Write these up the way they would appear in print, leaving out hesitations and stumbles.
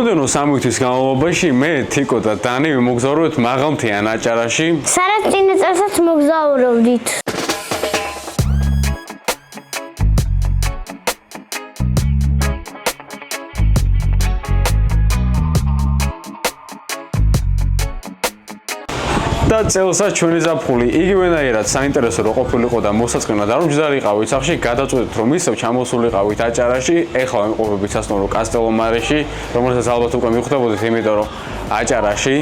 მომდევნო 3 თვის განმავლობაში მე, თიკო და დანი მოგზაურობთ მაღალმთიან აჭარაში. სადაც წინა წელსაც მოგზაურობდით. და წელსაც ჩვენი ზაფხული იგივენაირად საინტერესო რო ყოფილიყო და მოსაწყენად არ მჯდარიყავით სახში, გადაწყვეტით რომ ისევ ჩამოსულიყავით აჭარაში, ეხლა ვიმყოფებით სასტუმრო კასტელო-მარიში, რომელსაც ალბათ უკვე მიხვდებოდით, იმიტომ რომ აჭარაში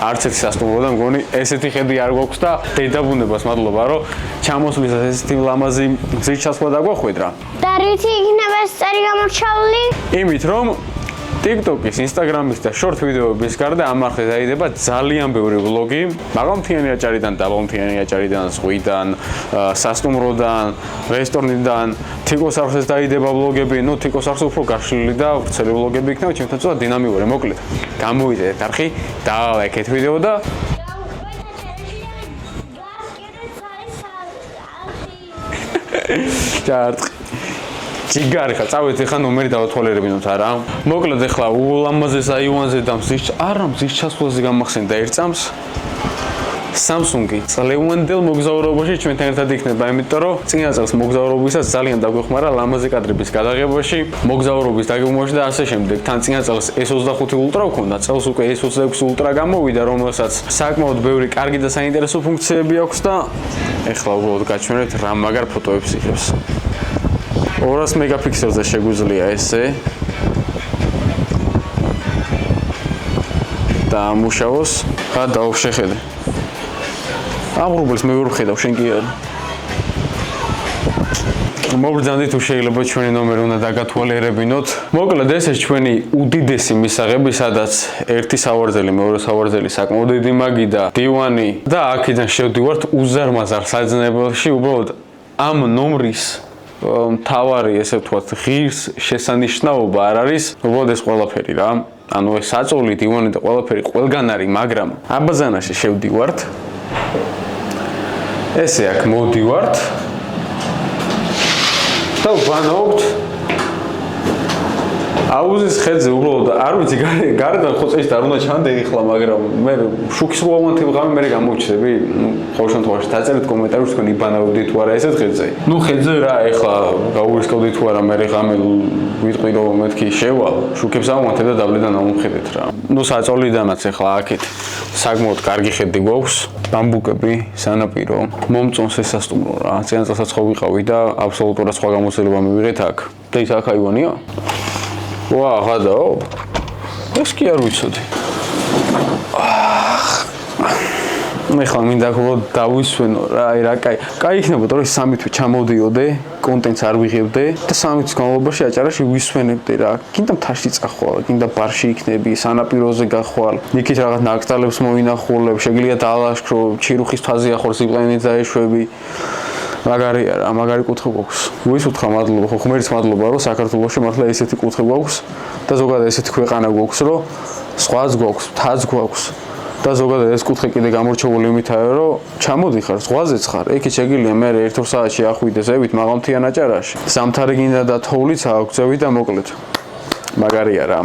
არც ერთი სასტუმროდან მგონი ესეთი ხედი არ გვაქვს და დედაბუნებას მადლობა რომ ჩამოსვლისას ესეთი ლამაზი გზით ჩასვლა დაგვახვედრა. და რითი იქნება ეს წერი გამორჩეული? იმით რომ TikTok-ის, Instagram-ის და short ვიდეოების გარდა ამ არხზე დაიდება ძალიან ბევრი ვლოგი, მაღალმთიანი აჭარიდან, დაბალმთიანი აჭარიდან, ზღვიდან, სასტუმროდან, რესტორნიდან, თიკოს არხზეც დაიდება ვლოგები, ნუ თიკოს არხზე უფრო გაშლილი და ვრცელი ვლოგები იქნება, ჩემთან ცოტა დინამიური, მოკლედ. გამოვიდეთ არხი, დალაიქეთ ვიდეო და ჩარტყი. ჯიგარი ხა წავედით ახლა ნომერი დავათვალიერებინოთ არა. მოკლედ ახლა ულამაზეს აივანზე და მზის ჩასვლაზე გამახსენდა ერთ წამს. Samsung-ი წლევანდელ მოგზაურობაში ჩვენთან ერთად იქნება, იმიტომ რომ წინა წელს მოგზაურობისას ძალიან დაგვეხმარა ლამაზი კადრების გადაღებაში, მოგზაურობის დაგეგმვაში და ასე შემდეგ. თან წინა წელს S25 Ultra ვქონდა, წელს უკვე S26 Ultra გამოვიდა, რომელსაც საკმაოდ ბევრი კარგი და საინტერესო ფუნქციები აქვს და ახლა უბრალოდ გაჩვენებთ რა მაგარ ფოტოებს იღებს. 200 მეგაპიქსელზე შეგვიძლია ესე და ამუშავოს. ხა დავშეხედე. აღრუბელს მე ვერ ვხედავ, შენ კი არა. მოგბრძანდით თუ შეიძლება ჩვენი ნომერი უნდა დაგათვალიერებინოთ. მოკლედ ეს ჩვენი უდიდესი მისაღები, სადაც ერთი სავარძელი, მეორე სავარძელი, საკმაოდ დიდი მაგი და დივანი და აქედან შევდივართ უზარმაზარ საძნებელში, უბრალოდ ამ ნომრის მთავარი ესე ვთქვათ ღირს შესანიშნაობა არ არის, უბრალოდ ეს ყველაფერი რა. ანუ ეს საწოლი, დივანი და ყველაფერი ყველგან არის, მაგრამ აბაზანაში შევდივართ. ესე აქ მოვდივართ და ვანაობთ აუზის ხედზე უბრალოდ არ ვიცი გარედან ხო წეში და არ უნდა ჩანდე ეხლა, მაგრამ მე შუქის რუავანთი ვღამე მე გამოვჩდები. ნუ ყოველ შემთხვევაში დაწერეთ კომენტარებში თქვენ იბანაობდით თუ არა ესეთ ხედზე. ნუ ხედზე რა ეხლა გაურისკავდით თუ არა მე ღამე ვიტყვი რომ მეთქი შევალ შუქებს ავანთე და დაბლიდან ამომხედეთ რა. ნუ საწოლიდანაც ეხლა აქეთ საკმაოდ კარგი ხედი გვაქვს, ბამბუკები, სანაპირო, მომწონს ეს სასტუმრო რა. წინა წელსაც ხო ვიყავი და აბსოლუტურად სხვა გამოცდილება მივიღეთ აქ. და ის აქ აივანია? ვა, ხადაო? ეს კი არ ვიცოდი. ეხლა მინდა ხოლმე დავისვენო რა, აი რა კაი იქნებოდა რომ 3 თვე ჩამოვდიოდე, კონტენტს არ ვიღებდე და 3 თვის განმავლობაში აჭარაში ვისვენებდე რა. გინდა მთაში წახვალ, გინდა ბარში იქნები, სანაპიროზე გახვალ, იქით რაღაც ნაკრძალებს მოინახულებ, შეგიძლია დაალაშქრო, ჩირუხის თვაზე ახორ ზიპლაინით დაეშვები. მაგარი არა, მაგარი კუთხე გვაქვს. ვისუთხა მადლობა, ხო ღმერთს მადლობა, რომ საქართველოში მართლა ესეთი კუთხე გვაქვს და ზოგადად ესეთი ქვეყანა გვაქვს, რომ სხვაც გვაქვს, მთაც გვაქვს. და ზოგადად ეს კუთხე კიდე გამორჩეული იმითაა, რომ ჩამოდიხარ, ზღვაზეც ხარ, იქით შეგიძლია მე 1-2 საათში ახვიდე ზევით მაღალმთიან აჭარაში. ზამთარი გინდა და თოვლიც აქვს ზევით და მოკლედ. მაგარია რა.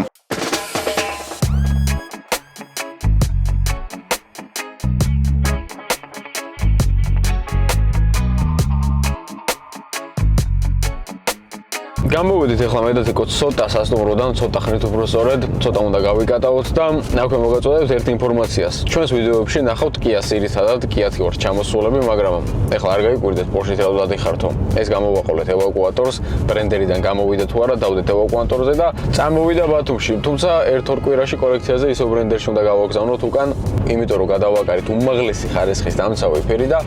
გამოვიდით ახლა მე და თიკო ცოტა სასტუმროდან, ცოტა ხნით უფრო სწორედ, ცოტა უნდა გავიკატავოთ და აქვე მოგაწოდებთ ერთ ინფორმაციას. ჩვენს ვიდეოებში ნახავთ Kia-ს ძირითადად, Kia-თ ვართ ჩამოსულები, მაგრამ ახლა არ გაიკვირდეთ Porsche-ით ელოდად იხართო. ეს გამოვაყოლეთ ევაკუატორს, ბრენდერიდან გამოვიდა თუ არა, დავდეთ ევაკუატორზე და წამოვიდა ბათუმში. თუმცა 1-2 კვირაში კორექციაზე ისო ბრენდერში უნდა გავაგზავნოთ უკან, იმიტომ რომ გადავაკარით უმაღლესი ხარისხის დამცავი ფერი და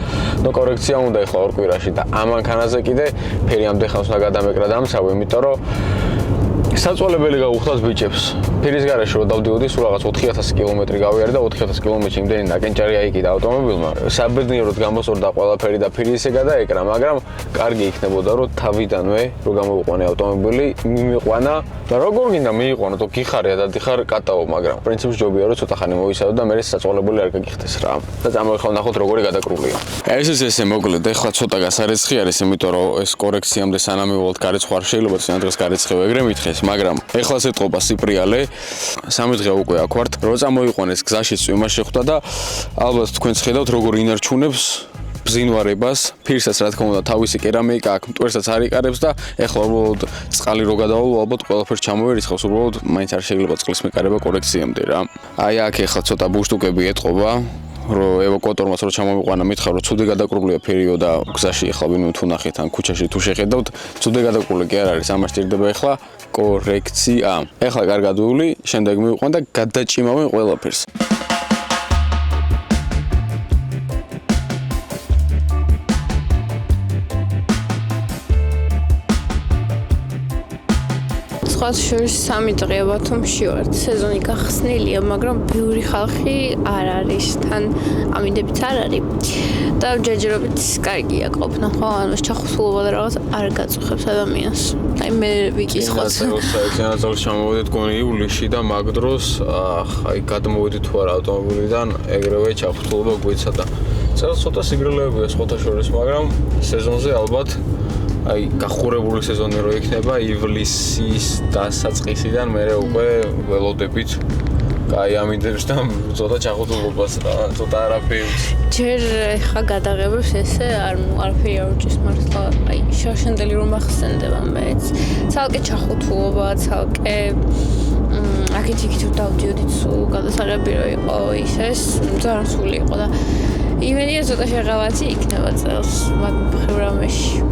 ნუ კორექცია უნდა ახლა 2 კვირაში და ამ მანქანაზე კიდე ფერი ამდენ ხანს უნდა გადამეკრა დამცავი. იმიტომ რომ საწოლებელი გავუხდათ ბიჭებს. ფერის გარეშე რომ დავდიოდი, სულ რაღაც 4000 კილომეტრი გავიარე და 4000 კილომეტრში იმდენი ნაკენჭარი აიკიდა ავტომობილმა. საბედნიეროდ გამოსორდა ყველაფერი და ფერი ისე გადაეკრა, მაგრამ კარგი იქნებოდა რომ თავიდანვე რო გამოვიყვანე ავტომობილი, მიმიყვანა და როგორ გინდა მიიყვანო, თუ გიხარია და დიხარ კატაო, მაგრამ პრინციპში ჯობია რომ ცოტა ხანი მოვისადო და მე საწოლებელი არ გაგიხდეს რა. და წამოვიხავ ნახოთ როგორი გადაკრულია. ესე მოკლედ, ეხლა ცოტა გასარეცხი არის, იმიტომ რომ ეს კორექციამდე სანამ მივალთ გარეთ ხარ შეიძლება წინა დღეს გარეცხევ ეგრე მითხეს. მაგრამ ეხლაც ეთყობა სიპრიალე 3 დღე უკვე აქ ვართ რო წამოიყვანეს გზაში წვიმა შეხვდა და ალბათ თქვენც ხედავთ როგორ ინარჩუნებს ბზინვარებას ფირსაც რა თქმა უნდა თავისი კერამიკა აქვს მტვერსაც არ იკარებს და ეხლა უბრალოდ წყალი რო გადავალო ალბათ ყველაფერს ჩამოერიცხავს უბრალოდ მაინც არ შეიძლება წყლის მეკარება კორექციამდე რა აი აქ ეხლა ცოტა ბუშტუკები ეთყობა რო ევაკუატორმაც რო ჩამოვიყვანა მითხარ რომ ცუდი გადაკრულია ფერიო და გზაში ეხლა ვინმე თუ ნახეთ ან ქუჩაში თუ შეხედავთ ცუდი გადაკრული კი არ არის ამას სჭირდება ეხლა კორექცია ეხლა კარგად ვული შემდეგ მივიყვან და გადაჭიმავენ ყველაფერს შორის 3 დღეა ბათუმში ვართ. სეზონი გახსნილია, მაგრამ ბევრი ხალხი არ არის. თან ამინდებით არ არის. და ჯერჯერობით კარგია ყოფნა, ხო? ანუ ჩახუსულობა და რაღაც არ გაწუხებს ადამიანს. აი მე ვიკითხოთ. სანაცვლოდ ჩამოვედით გონი ივლისში და მაგ დროს აი გადმოვედი თუ არა ავტომობილიდან, ეგრევე ჩახუსულობა გვეცადა. ცოტა სიგრილეებია სხვათა შორის, მაგრამ სეზონზე ალბათ აი გახურებული სეზონი რო იქნება ივლისის დასაწყისიდან მერე უკვე ველოდებით კაი ამინდებს და ცოტა ჩახუთულობას რა ცოტა არაფერს ჯერ ხა გადაღებებს ესე არაფერი არ უჭის მართლა აი შარშანდელი რომ ახსენდება მეც ცალკე ჩახუთულობა ცალკე აქეთ-იქით რომ დავდიოდით სულ გადასაღები რო იყო ისეს ძალიან სული იყო და იმედია ცოტა შეღავათი იქნება წელს მაგ პროგრამაში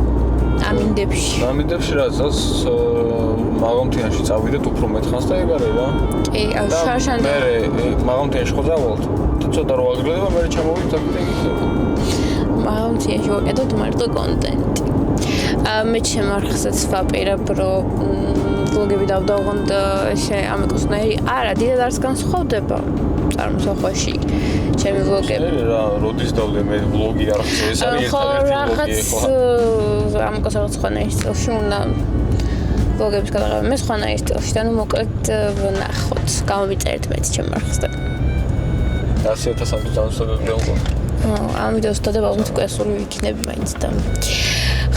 ამინდებში რასაც მაღალმთიანში წავიდეთ უფრო მეტხანს და ეგ არის რა კი აი შარშანდელი მე მაღალმთიანში ხო დავალთ ცოტა რო აგრძელდება მე ჩამოვიდეთ აქ იქნება მაღალმთიანში ვაკეთოთ მარტო კონტენტი მე ჩემარხსაც ვაპირებ რომ ვლოგები დავდავღონ და ესე ამეკოსნაირი არა დიდად არც განსხვავდება წარმოსახვაში ჩემი ვლოგები რა როდის დავდე მე ვლოგი არ ხსოვ ეს არის ერთადერთი ვლოგი ამკოს რაღაც ხანაირის სტილში უნდა ვლოგების გადაღება მე ხანაირის სტილში და ნუ მოკლედ ვნახოთ გამომიწერეთ მეც ჩემარხსთან 100.000 დამსწრებული უნდა ამ ვიდეოს დადება ალბათ კესური ვიქნები მაინც და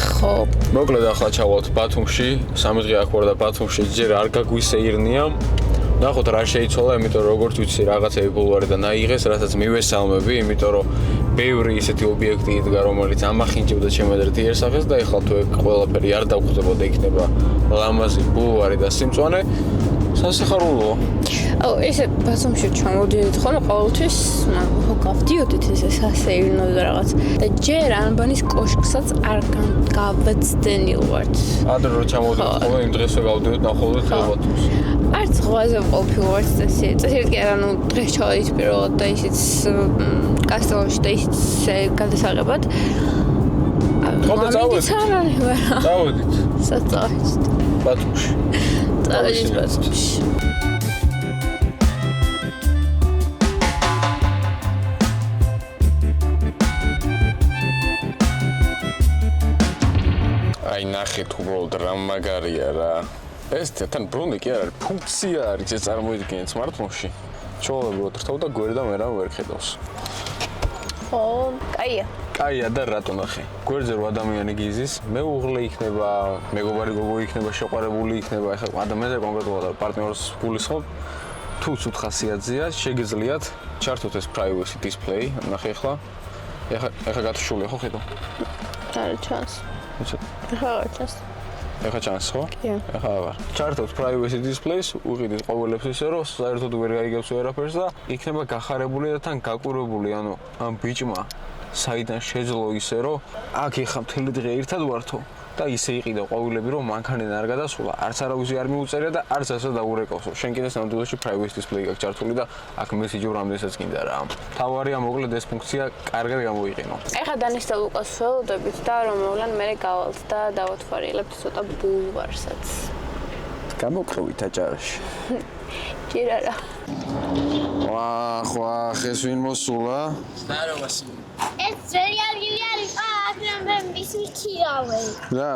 ხო მოკლედ ახლა ჩავალთ ბათუმში 3 დღე აქ ვარ და ბათუმში ჯერ არ გაგვისეირნია ნახოთ რა შეიცვალა იმიტომ რომ როგორც ვიცი რაღაცები ბულვარიდან აიღეს რასაც მივესალმები იმიტომ რომ ბევრი ისეთი ობიექტი იდგა რომელიც ამახინჯებდა ჩემს ერთ იერსახეს და ეხლა თუ ეგ ყველაფერი არ დავხვდებოდა იქნება ლამაზი ბულვარი და სიმწვანე სასიხარულოა აუ ესე ბათუმში ჩამოვდიოდით ხოლმე ყოველთვის ხო გავდიოდით ესე სასეირნო და რაღაც და ჯერ ანბანის კოშკსაც არ გავაცდენილვართ ადრე რომ ჩამოვდიოდით ხოლმე იმ დღესვე გავდიოდით ნახულობთ ბათუმს არც ღვაზე ყოფილვართ წესით კი არა ნუ დღეს ჩავედით პირველად და ისიც კასტელში და ისიც გადასაღებად ხოდა წავედით საწავედით ბათუმში წავედით ბათუმში აი ნახეთ უბრალოდ რა მაგარია რა ეს თან ბრუნი კი არ არის ფუნქცია არის ეს წარმოიდგინეთ smartphone-ში ჩავალებოთ რთავ და გვერდა მე რა ვერ ხედავს ხო კაია და რატო ნახე გვერდზე რო ადამიანი გიზის მეუღლე იქნება მეგობარი გოგო იქნება შეყვარებული იქნება ეხლა ადამიანზე კონკრეტულად პარტნიორს გულისხმობ თუ ცუდ ხასიათზეა შეგიძლიათ ჩართოთ ეს privacy display ნახე ეხლა გათშულია ხო ხედავ არა ჩანს ეხლა ჩანს ხო? კი. ეხლა აღარ. ჩართოთ privacy displays, უყიდეთ ყოველებს ისე რომ საერთოდ ვერ გაიგებს ვერაფერს და იქნება გახარებული და თან გაკვირვებული, ანუ ამ ბიჭმა საიდან შეძლო ისე რომ აქ ეხლა მთელი დღე ერთად ვართო და ისე იყიდა ყვავილები რომ მანქანიდან არ გადასულა, არც არავისი არ მიუწერია და არც ასე დაურეკავსო. შენ კიდე სამდვილოში privacy display გაქვს ჩართული და აქ მესიჯი რამდენსაც გინდა რა. თავარია მოკლედ ეს ფუნქცია კარგად გამოიყენო. ეხლა დანისდა ლუკას ველოდებით და რომ მოვლენ მე გავალთ და დავათვალიერებთ ცოტა ბულვარსაც. გამოყრობით აჭარაში. ჯერ არა. ვახ, ეს ვინ მოსულა? ნაროვასი. ეს რეალური არის აქ მის მიქირავე. რა?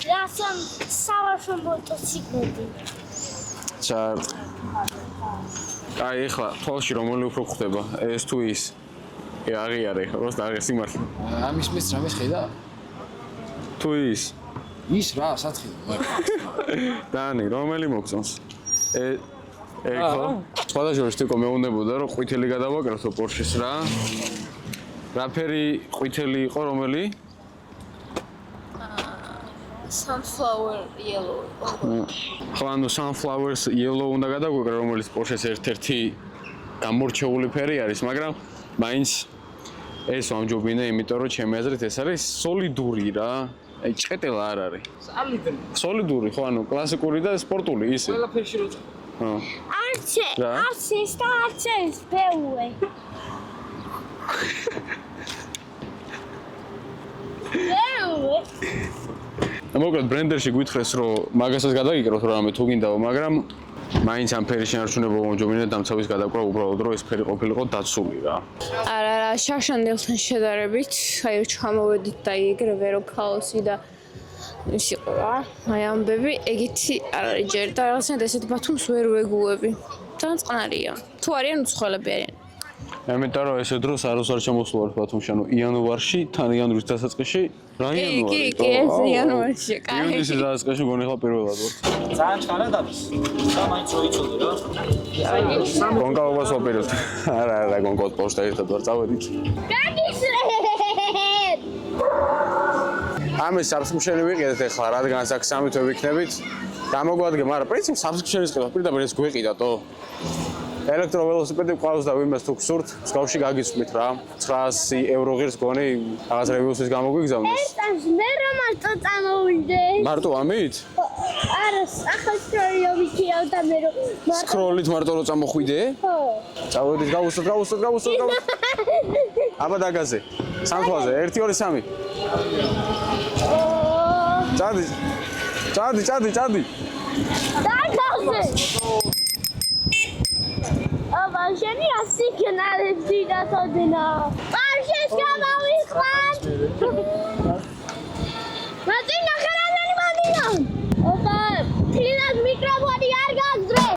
რასამ სავარშო მოტოციკლები. ჩარ. აი ეხლა თვალში რომელი უფრო ხდება? ეს თუ ის? აღიარე, უბრალოდ აღე სიმართლე. ამის მის რამე ხედა? თუ ის? ის რა, სათხილი. დანი, რომელი მოგწონს? ხო? სხვადასხვა თქო მეუნდებოდა რომ ყვითელი გადავაკრათო Porsche-ს რა. რა ფერი ყვითელი იყო რომელი? Sunflower yellow. ხო, ანუ sunflowers yellow უნდა გადაგვეკრა, რომელიც Porsche-ს ერთ-ერთი გამორჩეული ფერი არის, მაგრამ მაინც ეს ვამჯობინე, იმიტომ რომ ჩემი აზრით ეს არის სოლიდური რა. აი, ჭყეტელა არ არის. სოლიდური, ხო, ანუ კლასიკური და სპორტული ისე. ყველაფერში რო წა. ხო. არცე, რა? არცეს და არცეს ბეუე. ბეუე. მოკლედ ბრენდერში გითხრეს რომ მაგასაც გადაგიკროთ რამე თუ გინდაო, მაგრამ მაინც ამ ფერის შენარჩუნება ვამჯობინე დამცავის გადაკვრა უბრალოდ რომ ეს ფერი ყოფილიყო დაცული რა. არა, შაშანდილთან შედარებით, აი ჩამოვედით და იგრევე რომ ქაოსი და ის იყო რა. აი ამბები, ეგეთი არ არის ჯერ და რაღაცნაირად ესეთ ბათუმს ვერ ვეგუები. ძალიან წყნარია. თუ არიან უცხოელები არიან. ამიტომ რომ ესე დროს აროს არ ჩამოსულვარ ბათუმში, ანუ იანვარში, თან იანვრის დასაწყისში, რა იანვარი? კი, ეს იანვარში, კაი. იანვრის დასაწყისში მგონი ხა პირველად ვარ. ძალიან ჩხარად არის. და მაინც რო იცოდი რა. გონკაობას ვაპირებთ. არა, გონკაოს პოშტა ერთად ვარ წავედით. გაგისრეთ. ამის საბსკრიფშენი ვიყიდეთ ახლა, რადგანაც აქ სამი თვე ვიქნებით. გამოგვადგე, მაგრამ პრინციპი საბსკრიფშენის ყიდვა პირდაპირ ეს გვეყიდათო. ელექტროველოსიპედი ყავს და ვინმეს თუ გსურთ, მსგავსი გაგიცვით რა. 900 евро ღირს გონი რაღაც რევიუსის გამოგვიგზავნეს. ეს მე რა მარტო წამოვიდე. მარტო ამით? არა, ახალშროიო ვიქირავ და მე რომ სკროლით მარტო რო წამოხვიდე? ხო. წავედით, გავუსვათ. აბა დაგაზე. სამთვაზე 1 2 3. წადი. დაგაზე. აბა შენი ასიგნალები და თოდინა. პარშეს გამავიხმარ. მაწინა ხარანანი მანინა. აბა თლინად მიკროფონი არ გაგძრე.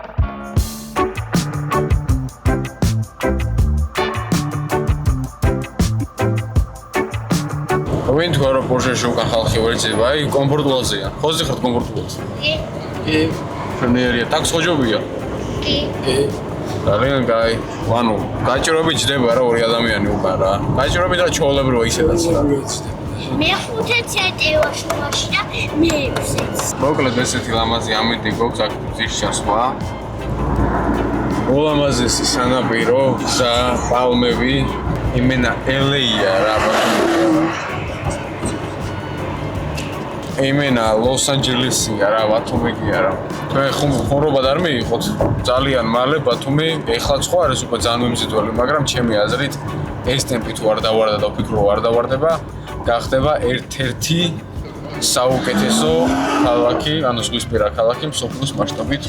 ვინ თქვა რომ Porsche-ში უკან ხალხი ვერ იწება? აი, კომფორტულადზეა. ხოზე ხართ კომფორტულად? კი. შენერია, ტაქს ხოჯობია? კი. ძალიან კაი. ანუ, გაჭირვებით ჯდება რა ორი ადამიანი უკან რა. გაჭირვებით რა ჩაოლებროა ისედაც რა. მე 5 ცენტივაში და მე 6. მოკლედ ესეთი ლამაზი ამინდი გვაქვს აქ ძირს ჩასვლა. ულამაზესი სანაპირო, გზა, პალმები, იმენა LA-ია რა ბატონო. იმენა ლოს-ანჯელესია რა ბათუმი კი არა. თქვენ ხუმრობად არ მიიღოთ? ძალიან მალე ბათუმი ეხლა სხვა არის უკვე ძალიან მიმზიდველი, მაგრამ ჩემი აზრით ეს ტემპი თუ არ დავარდა და ვფიქრობ არ დავარდება, გახდება ერთ-ერთი საუკეთესო ქალაქი, ანუ ზღვისპირა ქალაქი მსოფლიოს მასშტაბით,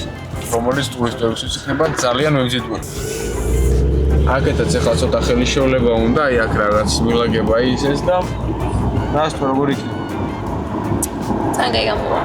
რომელიც ტურისტებისთვის იქნება ძალიან მიმზიდველი. აქეთაც ეხლა ცოტა ხელისშეულება უნდა, აი აქ რაღაც მილაგება ისეს და რას თუ როგორ იქნება. ძალიან გაიგამოვა.